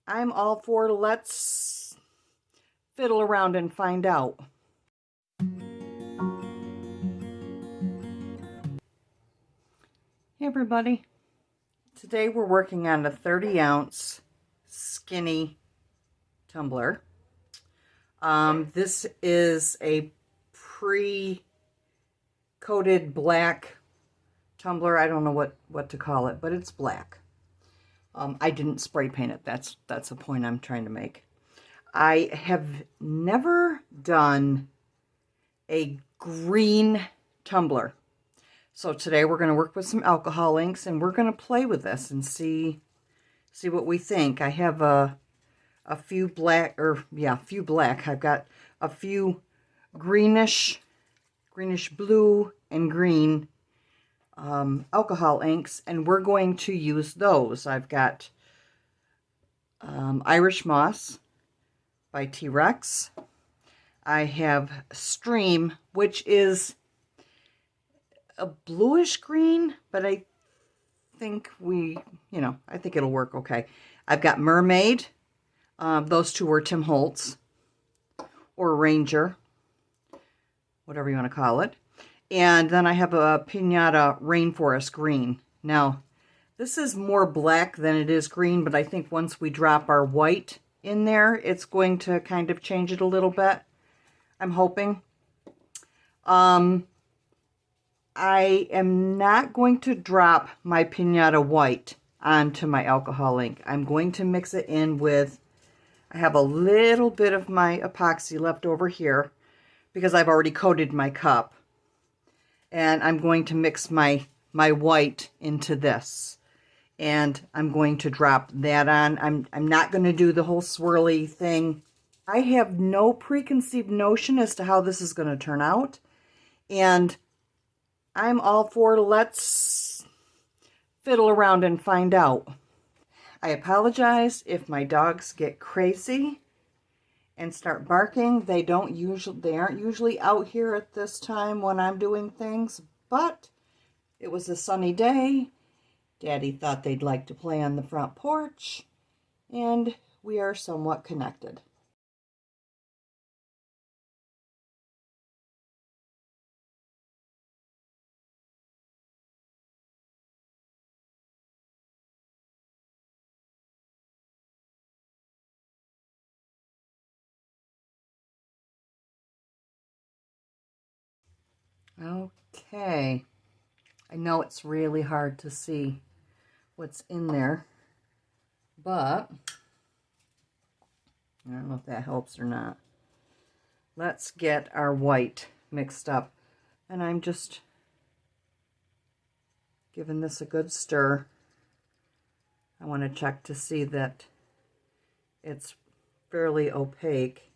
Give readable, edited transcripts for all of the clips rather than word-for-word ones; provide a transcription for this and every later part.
I'm all for let's fiddle around and find out. Hey everybody. Today we're working on a 30-ounce skinny tumbler. This is a pre-coated black tumbler. I don't know what to call it, but it's black. I didn't spray paint it. That's a point I'm trying to make. I have never done a green tumbler. So today we're going to work with some alcohol inks and we're going to play with this and see what we think. I have a few black, few black. I've got a few greenish blue and green alcohol inks, and we're going to use those. I've got Irish Moss by T-Rex. I have Stream, which is a bluish green, but I think I think it'll work okay. I've got Mermaid. Those two were Tim Holtz or Ranger, whatever you want to call it. And then I have a Pinata Rainforest Green. Now, this is more black than it is green, but I think once we drop our white in there, it's going to kind of change it a little bit. I'm hoping. I am not going to drop my Pinata White onto my alcohol ink. I'm going to mix it in with, I have a little bit of my epoxy left over here because I've already coated my cup. And I'm going to mix my white into this. And I'm going to drop that on. I'm not going to do the whole swirly thing. I have no preconceived notion as to how this is going to turn out. And I'm all for let's fiddle around and find out. I apologize if my dogs get crazy and start barking. They aren't usually out here at this time when I'm doing things, but it was a sunny day. Daddy thought they'd like to play on the front porch, and we are somewhat connected. Okay, I know it's really hard to see what's in there, but I don't know if that helps or not. Let's get our white mixed up, and I'm just giving this a good stir. I want to check to see that it's fairly opaque,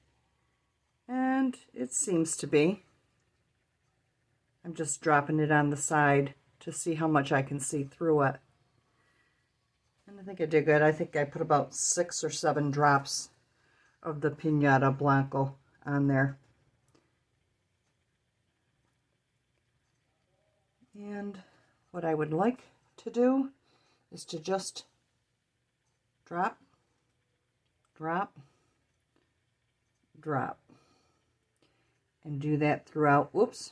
and it seems to be. I'm just dropping it on the side to see how much I can see through it. And I think I did good. I think I put about 6 or 7 drops of the Pinata Blanco on there. And what I would like to do is to just drop, drop, drop. And do that throughout, whoops,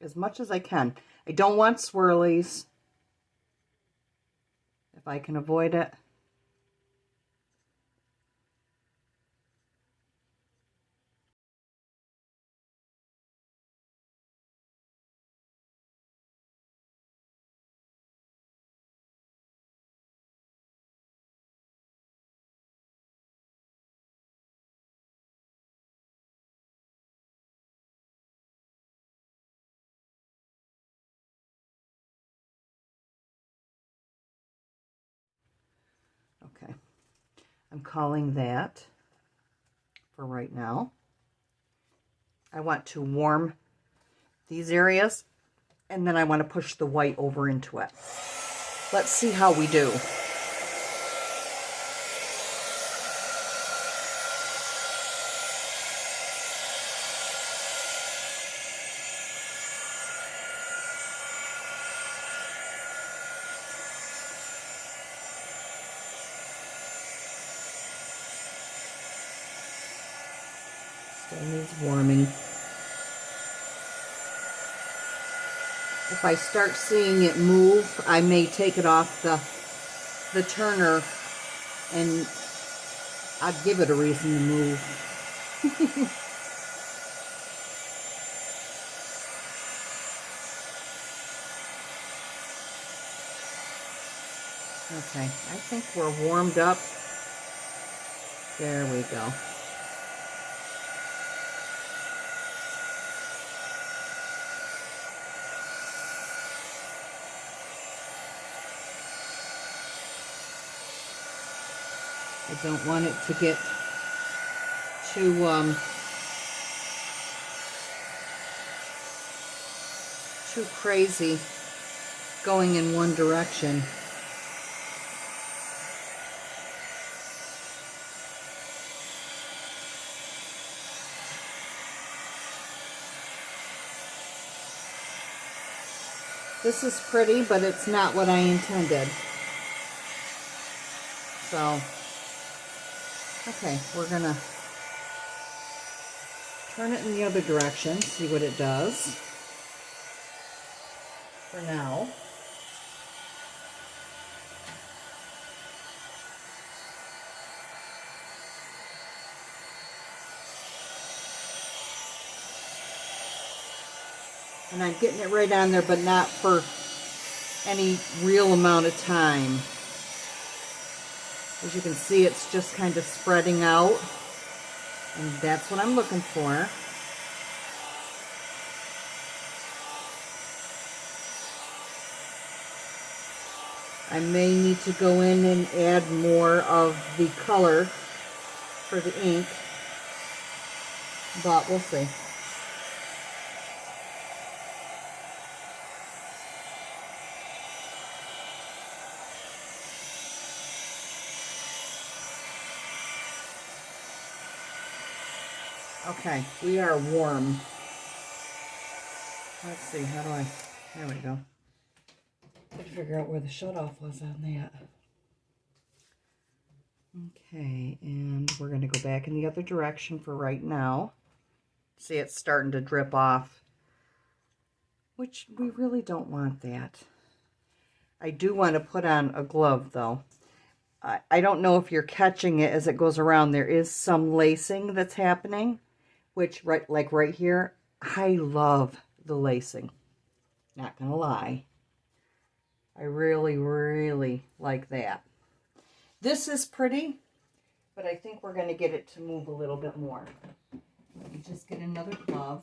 as much as I can. I don't want swirlies if I can avoid it. Okay, I'm calling that for right now. I want to warm these areas, and then I want to push the white over into it. Let's see how we do. Still needs warming. If I start seeing it move, I may take it off the turner, and I'd give it a reason to move. Okay, I think we're warmed up. There we go. I don't want it to get too crazy going in one direction. This is pretty, but it's not what I intended. So, okay, we're gonna turn it in the other direction, see what it does for now. And I'm getting it right on there, but not for any real amount of time. As you can see, it's just kind of spreading out, and that's what I'm looking for. I may need to go in and add more of the color for the ink, but we'll see. Okay, we are warm. Let's see, how do I, there we go. I had to figure out where the shutoff was on that. Okay, and we're going to go back in the other direction for right now. See, it's starting to drip off, which we really don't want that. I do want to put on a glove, though. I don't know if you're catching it as it goes around. There is some lacing that's happening, which, like right here, I love the lacing. Not gonna lie. I really, really like that. This is pretty, but I think we're going to get it to move a little bit more. Let me just get another glove,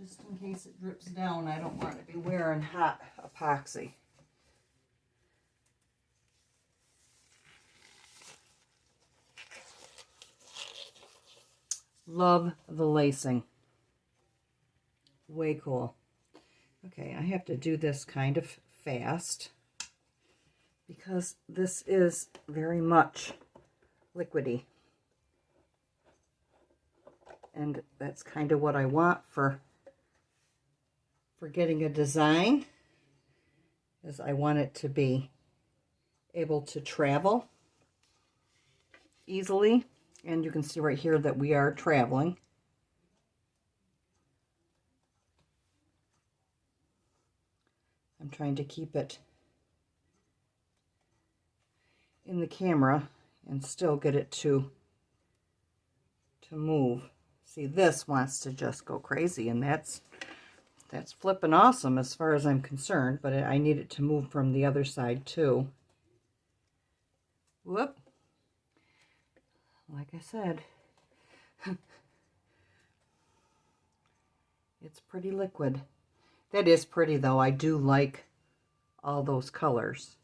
just in case it drips down. I don't want to be wearing hot epoxy. Love the lacing. Way cool. Okay, I have to do this kind of fast because this is very much liquidy. And that's kind of what I want for getting a design, is I want it to be able to travel easily. And you can see right here that we are traveling. I'm trying to keep it in the camera and still get it to move. See, this wants to just go crazy, and that's flipping awesome as far as I'm concerned, but I need it to move from the other side too. Whoop. Like I said, it's pretty liquid. That is pretty, though. I do like all those colors.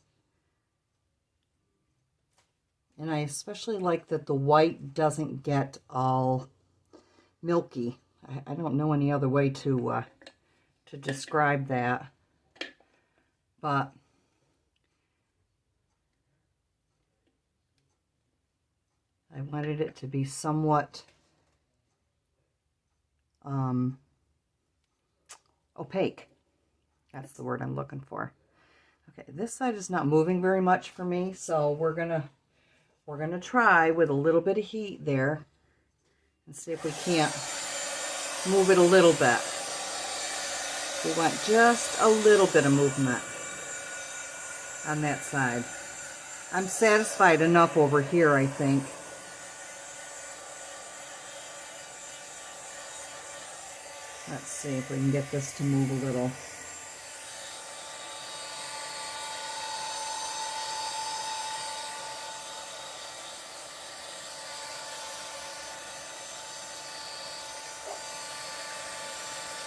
And I especially like that the white doesn't get all milky. I don't know any other way to describe that. But I wanted it to be somewhat opaque. That's the word I'm looking for. Okay, this side is not moving very much for me, so we're gonna we're going to try with a little bit of heat there and see if we can't move it a little bit. We want just a little bit of movement on that side. I'm satisfied enough over here, I think. Let's see if we can get this to move a little.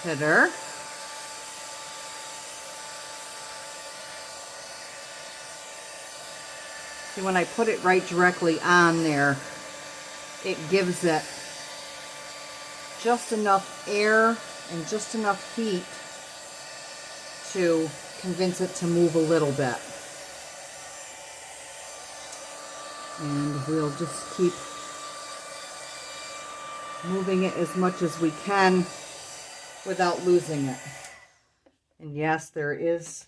Hit her. See, when I put it right directly on there, it gives it just enough air and just enough heat to convince it to move a little bit. And we'll just keep moving it as much as we can without losing it. And yes, there is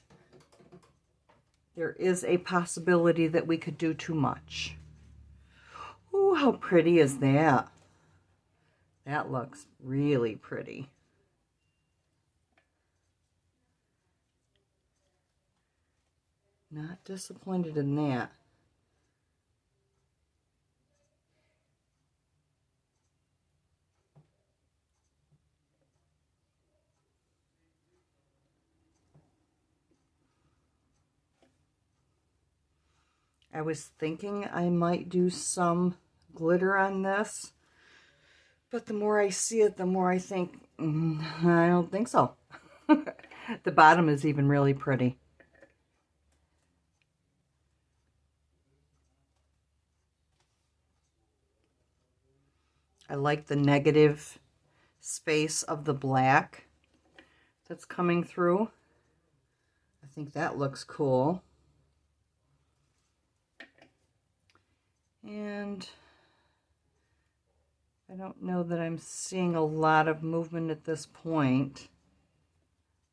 a possibility that we could do too much. Ooh, how pretty is that? That looks really pretty. Not disappointed in that. I was thinking I might do some glitter on this, but the more I see it, the more I think, I don't think so. The bottom is even really pretty. I like the negative space of the black that's coming through. I think that looks cool. And I don't know that I'm seeing a lot of movement at this point.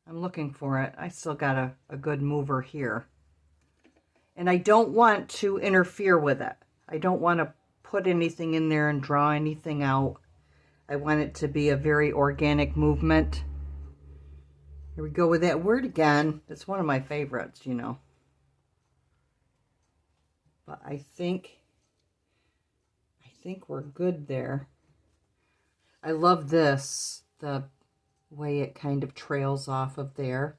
I'm looking for it. I still got a good mover here. And I don't want to interfere with it. I don't want to put anything in there and draw anything out. I want it to be a very organic movement. Here we go with that word again. It's one of my favorites, you know. But I think we're good there. I love this, the way it kind of trails off of there.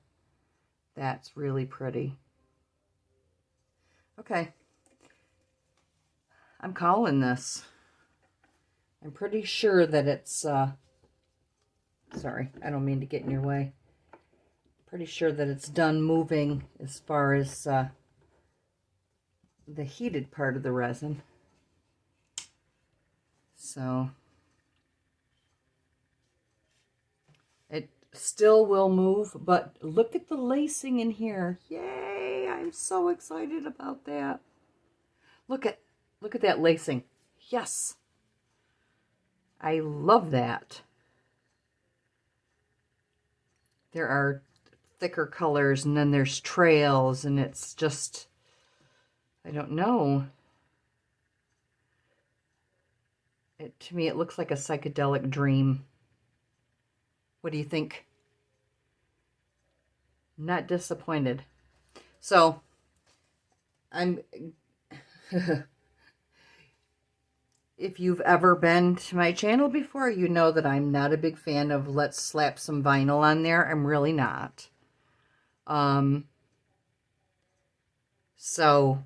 That's really pretty. Okay. I'm calling this. I'm pretty sure that it's, sorry, I don't mean to get in your way. Pretty sure that it's done moving as far as the heated part of the resin. So it still will move, but look at the lacing in here. Yay, I'm so excited about that. Look at that lacing. Yes. I love that. There are thicker colors and then there's trails and it's just, I don't know. To me, it looks like a psychedelic dream. What do you think? Not disappointed. So, I'm... If you've ever been to my channel before, you know that I'm not a big fan of let's slap some vinyl on there. I'm really not. So,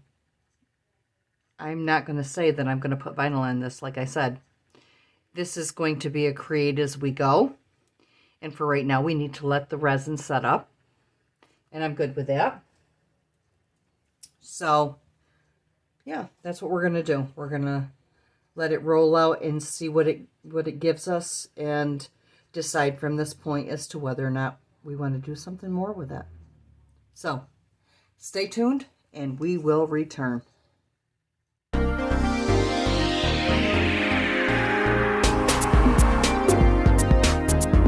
I'm not going to say that I'm going to put vinyl on this, like I said. This is going to be a create as we go. And for right now, we need to let the resin set up. And I'm good with that. So, yeah, that's what we're going to do. We're going to let it roll out and see what it gives us and decide from this point as to whether or not we want to do something more with it. So, stay tuned and we will return.